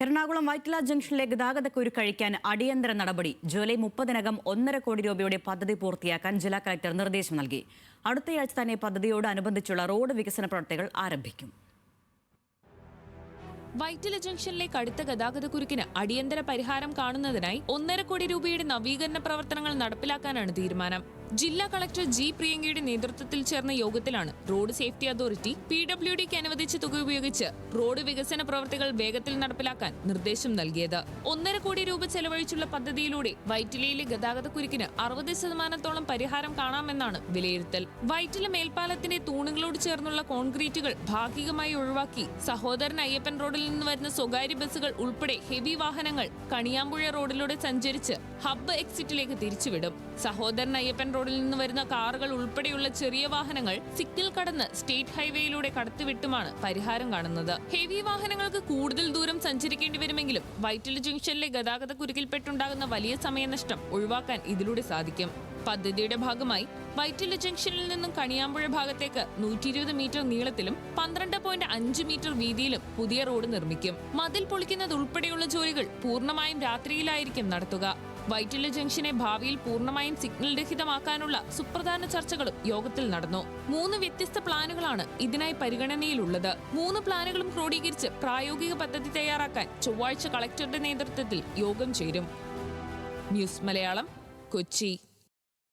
എറണാകുളം വൈറ്റില ജംഗ്ഷനിലെ ഗതാഗതക്കുരുക്ക് അഴിക്കാൻ അടിയന്തര നടപടി. ജൂലൈ 30-നകം 1.5 കോടി രൂപയുടെ പദ്ധതി പൂർത്തിയാക്കാൻ ജില്ലാ കളക്ടർ നിർദ്ദേശം നൽകി. അടുത്തയാഴ്ച തന്നെ പദ്ധതിയോടനുബന്ധിച്ചുള്ള റോഡ് വികസന പ്രവൃത്തികൾ ആരംഭിക്കും. വൈറ്റില ജംഗ്ഷനിലെ കടുത്ത ഗതാഗതക്കുരുക്കിന് അടിയന്തര പരിഹാരം കാണുന്നതിനായി 1.5 കോടി രൂപയുടെ നവീകരണ പ്രവർത്തനങ്ങൾ നടപ്പിലാക്കാനാണ് തീരുമാനം. ജില്ലാ കളക്ടർ ജി പ്രിയങ്കയുടെ നേതൃത്വത്തിൽ ചേർന്ന യോഗത്തിലാണ് റോഡ് സേഫ്റ്റി അതോറിറ്റി PWDക്ക് അനുവദിച്ച തുക ഉപയോഗിച്ച് റോഡ് വികസന പ്രവൃത്തികൾ വേഗത്തിൽ നടപ്പിലാക്കാൻ നിർദ്ദേശം നൽകിയത്. 1.5 കോടി രൂപ ചെലവഴിച്ചുള്ള പദ്ധതിയിലൂടെ വൈറ്റിലയിലെ ഗതാഗതക്കുരുക്കിന് 60% പരിഹാരം കാണാമെന്നാണ് വിലയിരുത്തൽ. വൈറ്റില മേൽപ്പാലത്തിന്റെ തൂണുകളോട് ചേർന്നുള്ള കോൺക്രീറ്റുകൾ ഭാഗികമായി ഒഴിവാക്കി സഹോദരൻ അയ്യപ്പൻ റോഡിൽ നിന്ന് വരുന്ന സ്വകാര്യ ബസ്സുകൾ ഉൾപ്പെടെ ഹെവി വാഹനങ്ങൾ കണിയാമ്പുഴ റോഡിലൂടെ സഞ്ചരിച്ച് ഹബ്ബ് എക്സിറ്റിലേക്ക് തിരിച്ചുവിടും. സഹോദരൻ അയ്യപ്പൻ റോഡിൽ നിന്ന് വരുന്ന കാറുകൾ ഉൾപ്പെടെയുള്ള ചെറിയ വാഹനങ്ങൾ സിഗ്നൽ കടന്ന് സ്റ്റേറ്റ് ഹൈവേയിലൂടെ കടത്തിവിട്ടുമാണ് പരിഹാരം കാണുന്നത്. ഹെവി വാഹനങ്ങൾക്ക് കൂടുതൽ ദൂരം സഞ്ചരിക്കേണ്ടി വരുമെങ്കിലും വൈറ്റില ജംഗ്ഷനിലെ ഗതാഗതക്കുരുക്കിൽപ്പെട്ടുണ്ടാകുന്ന വലിയ സമയനഷ്ടം ഒഴിവാക്കാൻ ഇതിലൂടെ സാധിക്കും. പദ്ധതിയുടെ ഭാഗമായി വൈറ്റില ജംഗ്ഷനിൽ നിന്നും കണിയാമ്പുഴ ഭാഗത്തേക്ക് 120 മീറ്റർ നീളത്തിലും 12.5 മീറ്റർ വീതിയിലും പുതിയ റോഡ് നിർമ്മിക്കും. മതിൽ പൊളിക്കുന്നതുൾപ്പെടെയുള്ള ജോലികൾ പൂർണ്ണമായും രാത്രിയിലായിരിക്കും നടത്തുക. വൈറ്റില ജംഗ്ഷനെ ഭാവിയിൽ പൂർണ്ണമായും സിഗ്നൽ രഹിതമാക്കാനുള്ള സുപ്രധാന ചർച്ചകളും യോഗത്തിൽ നടന്നു. 3 വ്യത്യസ്ത പ്ലാനുകളാണ് ഇതിനായി പരിഗണനയിലുള്ളത്. 3 പ്ലാനുകളും ക്രോഡീകരിച്ച് പ്രായോഗിക പദ്ധതി തയ്യാറാക്കാൻ ചൊവ്വാഴ്ച കളക്ടറുടെ നേതൃത്വത്തിൽ യോഗം ചേരും. ന്യൂസ് മലയാളം, കൊച്ചി.